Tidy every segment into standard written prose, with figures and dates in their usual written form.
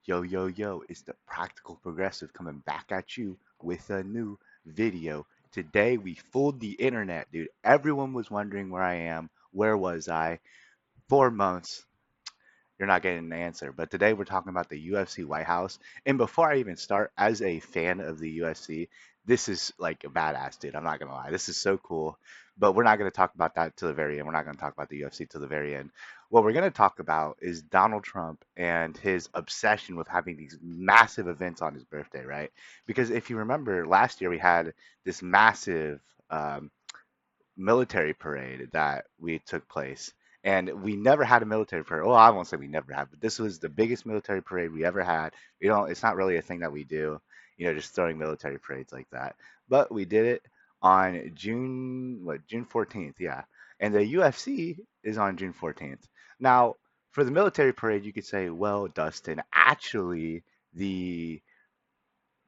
Yo, yo, yo, it's the Practical Progressive coming back at you with a new video. Today we fooled the internet, dude. Everyone was wondering where I am. Where was I? 4 months. You're not getting an answer. But today we're talking about the UFC White House. And before I even start, as a fan of the UFC, this is like a badass, dude. I'm not gonna lie. This is so cool. But we're not gonna talk about that till the very end. We're not gonna talk about the UFC till the very end. What we're gonna talk about is Donald Trump and his obsession with having these massive events on his birthday, right? Because if you remember last year we had this massive um, military parade that we took place. And we never had a military parade. Well, I won't say we never had, but this was the biggest military parade we ever had. It's not really a thing that we do, just throwing military parades like that. But we did it on June 14th, yeah. And the UFC is on June 14th. Now, for the military parade, you could say, well, Dustin, actually, the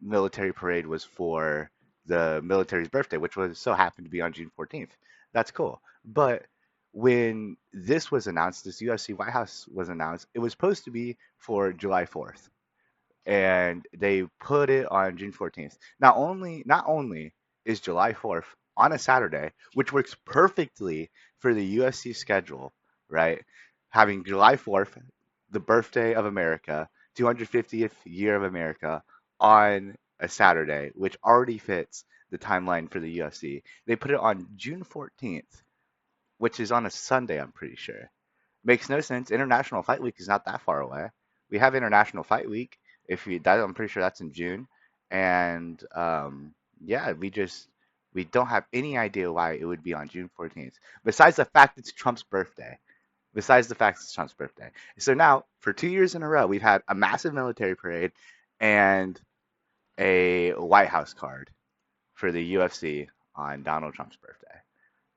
military parade was for the military's birthday, which was so happened to be on June 14th. That's cool. But when this was announced, this UFC White House was announced, it was supposed to be for July 4th. And they put it on June 14th. Not only is July 4th on a Saturday, which works perfectly for the UFC schedule, right? Having July 4th, the birthday of America, 250th year of America, on a Saturday, which already fits the timeline for the UFC. They put it on June 14th, which is on a Sunday, I'm pretty sure. Makes no sense. International Fight Week is not that far away. We have International Fight Week. If you that, I'm pretty sure that's in June, and yeah, we don't have any idea why it would be on June 14th. Besides the fact it's Trump's birthday. Besides the fact it's Trump's birthday. So now, for 2 years in a row, we've had a massive military parade and a White House card for the UFC on Donald Trump's birthday.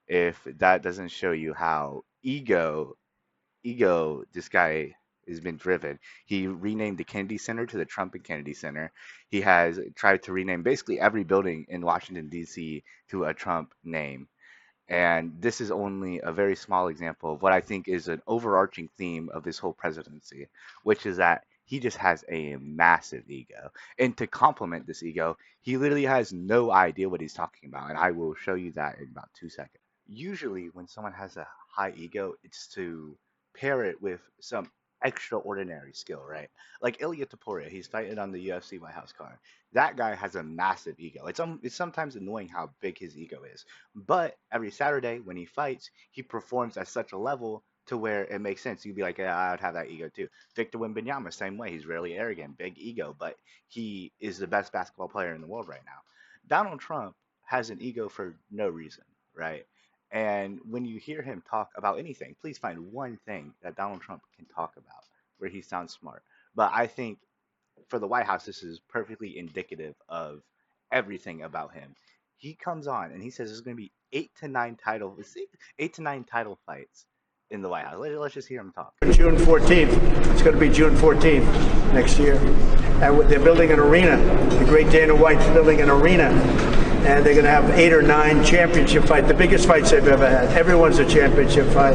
If that doesn't show you how ego this guy has been driven. He renamed the Kennedy Center to the Trump and Kennedy Center. He has tried to rename basically every building in Washington, D.C. to a Trump name. And this is only a very small example of what I think is an overarching theme of this whole presidency, which is that he just has a massive ego. And to complement this ego, he literally has no idea what he's talking about. And I will show you that in about 2 seconds. Usually, when someone has a high ego, it's to pair it with some extraordinary skill, right? Like Ilya Taporia, he's fighting on the UFC White House card. That guy has a massive ego. It's sometimes annoying how big his ego is, but every Saturday when he fights, he performs at such a level to where it makes sense. You'd be like, yeah, I'd have that ego too. Victor Wembanyama, same way. He's really arrogant, big ego, but he is the best basketball player in the world right now. Donald Trump has an ego for no reason, right? And when you hear him talk about anything, please find one thing that Donald Trump can talk about where he sounds smart. But I think for the White House, this is perfectly indicative of everything about him. He comes on and he says there's going to be 8 to 9 fights in the White House. Let's just hear him talk. June 14th. It's going to be June 14th next year. And they're building an arena. The great Dana White's building an arena. And they're going to have 8 or 9 championship fights, the biggest fights they've ever had. Everyone's a championship fight.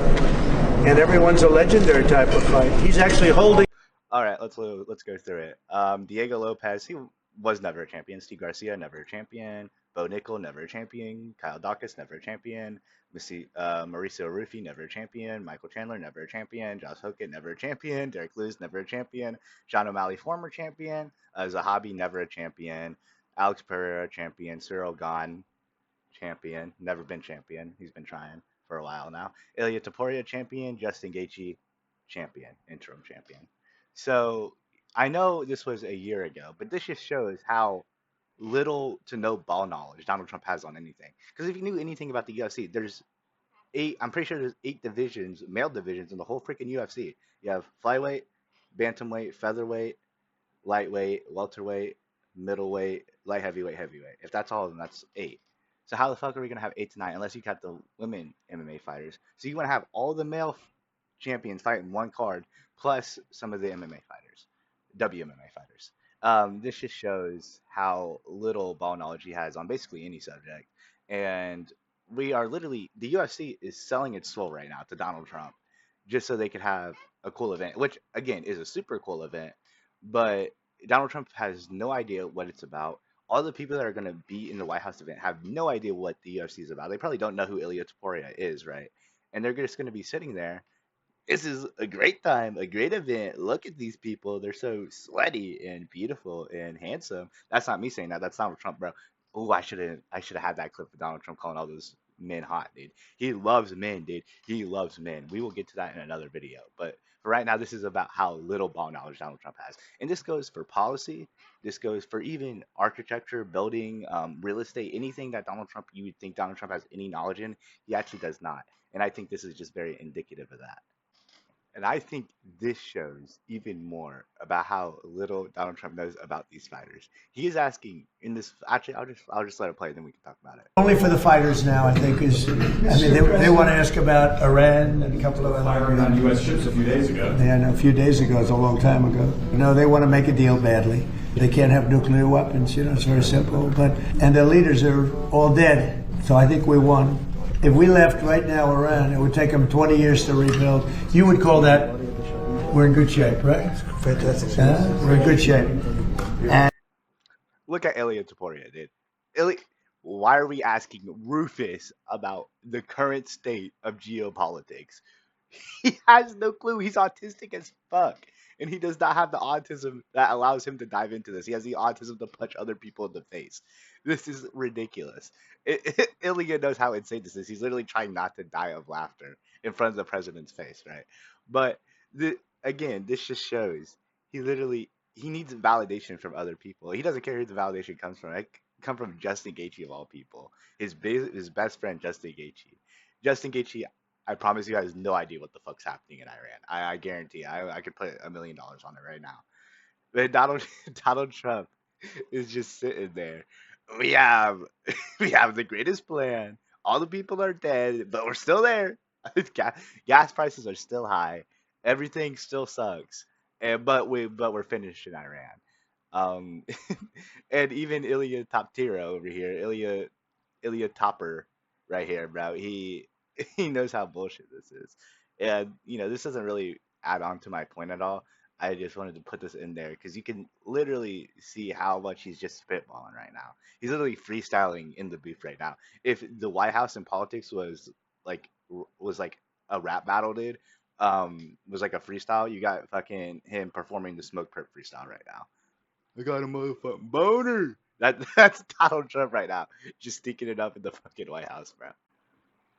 And everyone's a legendary type of fight. He's actually holding. All right, let's go through it. Diego Lopez, he was never a champion. Steve Garcia, never a champion. Bo Nickel, never a champion. Kyle Dawkins, never a champion. Mauricio Rufy, never a champion. Michael Chandler, never a champion. Josh Hockett, never a champion. Derek Lewis, never a champion. Sean O'Malley, former champion. Zahabi, never a champion. Alex Pereira, champion. Cyril Gahn, champion. Never been champion. He's been trying for a while now. Ilya Taporia, champion. Justin Gaethje, champion. Interim champion. So I know this was a year ago, but this just shows how little to no ball knowledge Donald Trump has on anything. Because if you knew anything about the UFC, there's eight, I'm pretty sure there's 8 divisions, male divisions in the whole freaking UFC. You have flyweight, bantamweight, featherweight, lightweight, welterweight, middleweight, light heavyweight, heavyweight. If that's all of them, that's 8. So how the fuck are we gonna have 8 to 9 unless you count the women MMA fighters? So you want to have all the male champions fight in one card, plus some of the MMA fighters, WMMA fighters. This just shows how little ball knowledge he has on basically any subject. And we are literally, the UFC is selling its soul right now to Donald Trump just so they could have a cool event, which again is a super cool event. but Donald Trump has no idea what it's about. All the people that are going to be in the White House event have no idea what the UFC is about. They probably don't know who Ilya Taporia is, right? And they're just going to be sitting there. This is a great time, a great event. Look at these people. They're so sweaty and beautiful and handsome. That's not me saying that. That's Donald Trump, bro. Oh, I should have had that clip of Donald Trump calling all those men hot, dude. He loves men, dude. He loves men. We will get to that in another video. But for right now, this is about how little ball knowledge Donald Trump has. And this goes for policy. This goes for even architecture, building, real estate, anything that Donald Trump, you would think Donald Trump has any knowledge in, he actually does not. And I think this is just very indicative of that. And I think this shows even more about how little Donald Trump knows about these fighters. He is asking in this. Actually, I'll just let it play, then we can talk about it. Only for the fighters now, I think, is, I mean, they want to ask about Iran and a couple of other. Firing on U.S. ships a few days ago. Yeah, no, a few days ago, it's a long time ago. You know, they want to make a deal badly. They can't have nuclear weapons, you know, it's very simple. And their leaders are all dead. So I think we won. If we left right now Iran, it would take them 20 years to rebuild. You would call that, we're in good shape, right? Fantastic. We're in good shape. And Look at Ilya Taporia, dude. Ilya, why are we asking Rufus about the current state of geopolitics? He has no clue. He's autistic as fuck. And he does not have the autism that allows him to dive into this. He has the autism to punch other people in the face. This is ridiculous. Ilya knows how insane this is. He's literally trying not to die of laughter in front of the president's face, right? But again, this just shows he needs validation from other people. He doesn't care who the validation comes from. It come from Justin Gaethje of all people. His best friend Justin Gaethje. Justin Gaethje, I promise you, has no idea what the fuck's happening in Iran. I guarantee. I could put $1 million on it right now. But Donald Donald Trump is just sitting there. We have we have the greatest plan. All the people are dead, but we're still there. Gas prices are still high. Everything still sucks. But we're finished in Iran. Um, and even Ilya Toptira over here, Ilya Topper right here, bro. He knows how bullshit this is. And this doesn't really add on to my point at all. I just wanted to put this in there because you can literally see how much he's just spitballing right now. He's literally freestyling in the booth right now. If the White House in politics was like a rap battle, dude, was like a freestyle, you got fucking him performing the Smoke Perp freestyle right now. I got a motherfucking boner. That's Donald Trump right now, just stinking it up in the fucking White House, bro.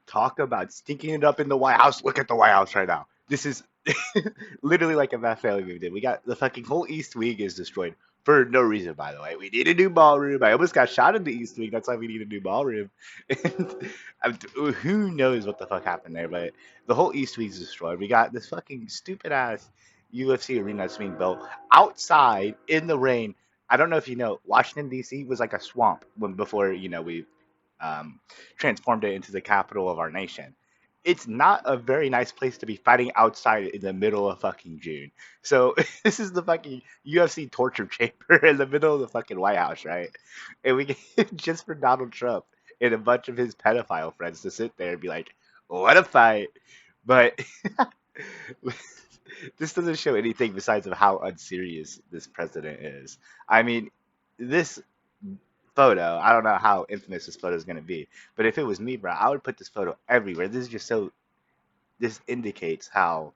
Talk about stinking it up in the White House. Look at the White House right now. This is literally like a Matt Family movie did. We got the fucking whole East Wing is destroyed for no reason, by the way. We need a new ballroom. I almost got shot in the East Wing. That's why we need a new ballroom. And who knows what the fuck happened there, but the whole East Wing is destroyed. We got this fucking stupid ass UFC arena that's being built outside in the rain. I don't know if you know, Washington D.C. was like a swamp before we um, transformed it into the capital of our nation. It's not a very nice place to be fighting outside in the middle of fucking June. So this is the fucking UFC torture chamber in the middle of the fucking White House, right? And we get just for Donald Trump and a bunch of his pedophile friends to sit there and be like, "What a fight!" But this doesn't show anything besides of how unserious this president is. I mean, this photo. I don't know how infamous this photo is going to be, but if it was me, bro, I would put this photo everywhere. This is just so. This indicates how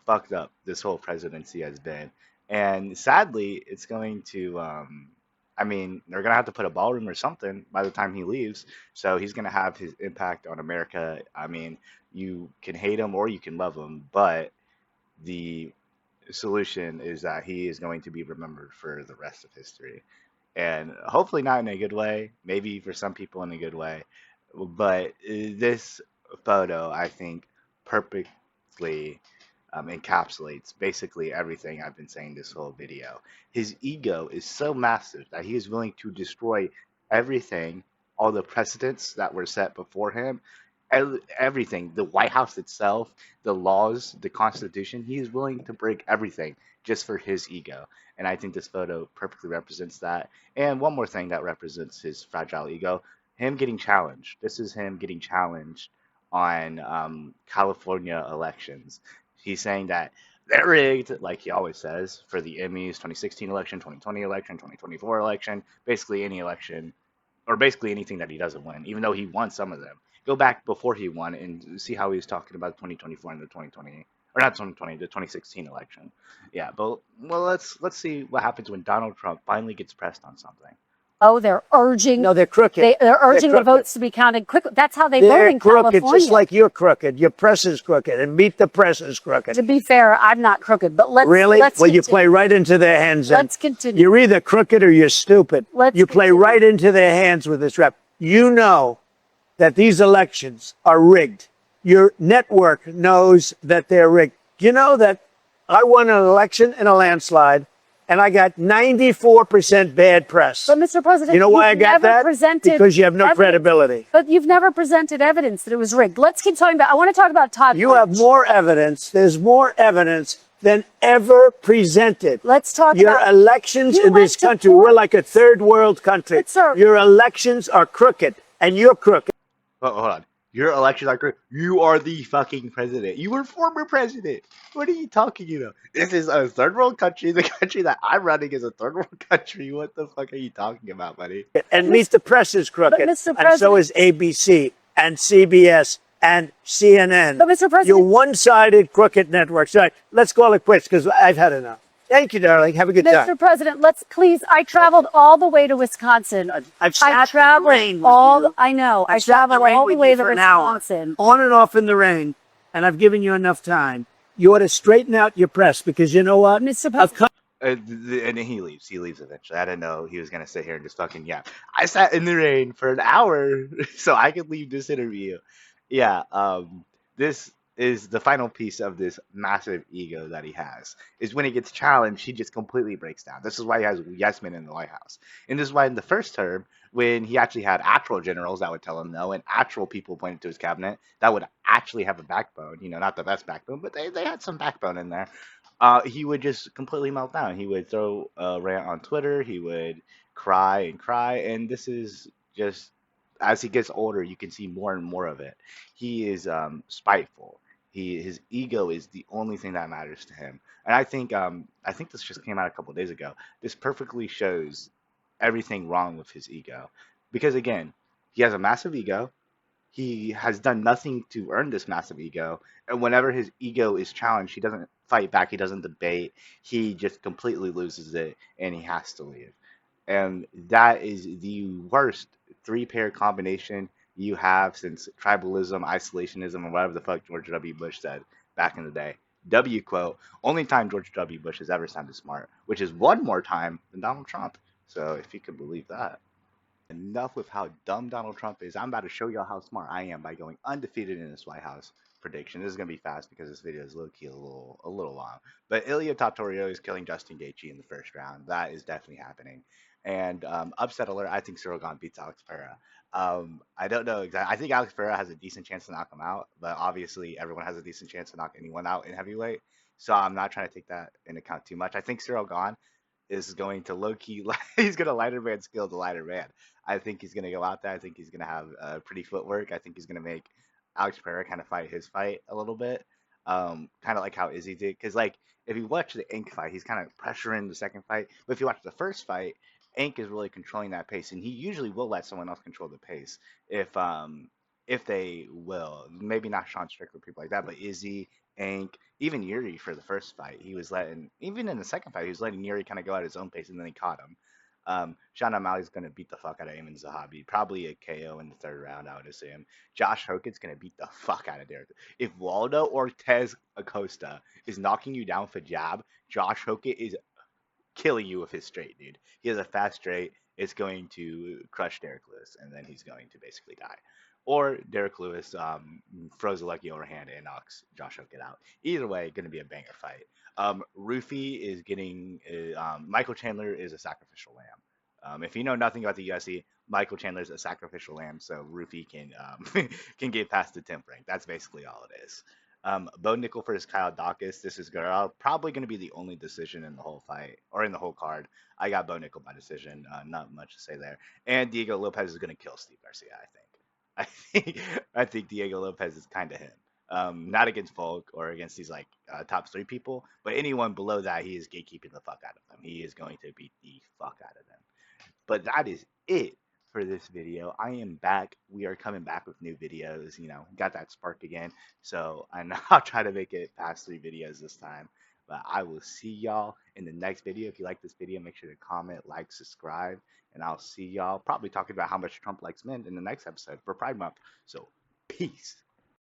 fucked up this whole presidency has been, and sadly, it's going to. I mean, they're gonna have to put a ballroom or something by the time he leaves, so he's gonna have his impact on America. I mean, you can hate him or you can love him, but the solution is that he is going to be remembered for the rest of history, and hopefully not in a good way, maybe for some people in a good way, but this photo, I think, perfectly encapsulates basically everything I've been saying this whole video. His ego is so massive that he is willing to destroy everything, all the precedents that were set before him, everything, the White House itself, the laws, the Constitution. He is willing to break everything just for his ego. And I think this photo perfectly represents that. And one more thing that represents his fragile ego, him getting challenged. This is him getting challenged on California elections. He's saying that they're rigged, like he always says, for the Emmys, 2016 election, 2020 election, 2024 election, basically any election, or basically anything that he doesn't win, even though he won some of them. Go back before he won and see how he was talking about 2024 and the 2020, or not 2020, the 2016 election. Yeah, but well, let's see what happens when Donald Trump finally gets pressed on something. Oh, they're urging. No, they're crooked. They're urging the crooked. votes to be counted quickly. That's how they vote They're in crooked, California. just like you're crooked. Your press is crooked, and Meet the Press is crooked. To be fair, I'm not crooked, but let's Really? let's Well, you continue. play right into their hands. then. Let's continue. You're either crooked or you're stupid. Let's You play continue. right into their hands with this rap. You know that these elections are rigged. Your network knows that they're rigged. You know that I won an election in a landslide, and I got 94% bad press. But Mr. President, You know why I you've got never that? presented Because you have no evidence. credibility. But you've never presented evidence that it was rigged. Let's keep talking about. I want to talk about Todd. You have Blanche. more evidence. There's more evidence than ever presented. Let's talk Your about elections you in this went to country, court. we're like a third world country. But, sir- Your elections are crooked, and you're crooked. Oh, hold on. Your elections are correct. You are the fucking president. You were former president. What are you talking about? This is a third world country. The country that I'm running is a third world country. What the fuck are you talking about, buddy? And Meet the Press is crooked. But, Mr. And so President- is ABC and CBS and CNN. But, Mr. President- You're one-sided crooked networks. All right, let's call it quits because I've had enough. Thank you, darling. Have a good time. Mr. President, let's please. I traveled all the way to Wisconsin. I've sat in the traveled rain with all. you. I know. I I've sat in the traveled rain all the with way you to for an hour. Wisconsin. On and off in the rain, and I've given you enough time. You ought to straighten out your press because you know what? Mr. I've President, come And then he leaves. He leaves eventually. I didn't know he was gonna sit here and just fucking yap. I sat in the rain for an hour so I could leave this interview. Yeah. This is the final piece of this massive ego that he has. Is when he gets challenged, he just completely breaks down. This is why he has yes men in the White House, and this is why in the first term, when he actually had actual generals that would tell him no, and actual people pointed to his cabinet that would actually have a backbone. You know, not the best backbone, but they had some backbone in there. He would just completely melt down. He would throw a rant on Twitter. He would cry and cry. And this is just, as he gets older, you can see more and more of it. He is spiteful. His ego is the only thing that matters to him. And I think this just came out a couple days ago. This perfectly shows everything wrong with his ego, because again, he has a massive ego. He has done nothing to earn this massive ego. And whenever his ego is challenged, he doesn't fight back, he doesn't debate, he just completely loses it and he has to leave. And that is the worst three-pair combination you have since tribalism, isolationism, and whatever the fuck George W. Bush said back in the day. W quote, only time George W. Bush has ever sounded smart, which is one more time than Donald Trump. So if you could believe that. Enough with how dumb Donald Trump is. I'm about to show y'all how smart I am by going undefeated in this White House prediction. This is gonna be fast because this video is low-key a little long. But Ilya Tatorio is killing Justin Gaethje in the first round. That is definitely happening. And upset alert, I think Cyril Gane beats Alex Pereira. I don't know exactly. I think Alex Pereira has a decent chance to knock him out, but obviously everyone has a decent chance to knock anyone out in heavyweight. So I'm not trying to take that into account too much. I think Cyril Gane is going to low key, he's going to lighter man skill the lighter man. I think he's going to go out there. I think he's going to have pretty footwork. I think he's going to make Alex Pereira kind of fight his fight a little bit. Kind of like how Izzy did. Because, like, if you watch the Ink fight, he's kind of pressuring the second fight. But if you watch the first fight, Ink is really controlling that pace. And he usually will let someone else control the pace if they will. Maybe not Sean Strickler, people like that, but Izzy, Ink, even Yuri for the first fight, he was letting, even in the second fight, he was letting Yuri kind of go at his own pace, and then he caught him. Sean O'Malley's going to beat the fuck out of Eamon Zahabi. Probably a KO in the third round, I would assume. Josh Hokett's going to beat the fuck out of Derek. If Waldo Ortez Acosta is knocking you down for jab, Josh Hokett is killing you with his straight, dude. He has a fast straight. It's going to crush Derek Lewis, and then he's going to basically die. Or Derek Lewis throws a lucky overhand and knocks Josh Hokett out. Either way, going to be a banger fight. Rufy is getting Michael Chandler is a sacrificial lamb. If you know nothing about the UFC, Michael Chandler is a sacrificial lamb, so Rufy can can get past the 10th rank. That's basically all it is. Bo Nickel versus Kyle Dawkins. This is probably going to be the only decision in the whole fight or in the whole card. I got Bo Nickel by decision. Not much to say there. And Diego Lopez is going to kill Steve Garcia. I think Diego Lopez is kind of him. Not against Volk or against these like top 3 people, but anyone below that, he is gatekeeping the fuck out of them. He is going to beat the fuck out of them. But that is it for this video. I am back. We are coming back with new videos. You know, got that spark again. So I know I'll try to make it past 3 videos this time. But I will see y'all in the next video. If you like this video, make sure to comment, like, subscribe, and I'll see y'all probably talking about how much Trump likes men in the next episode for Pride Month. So peace.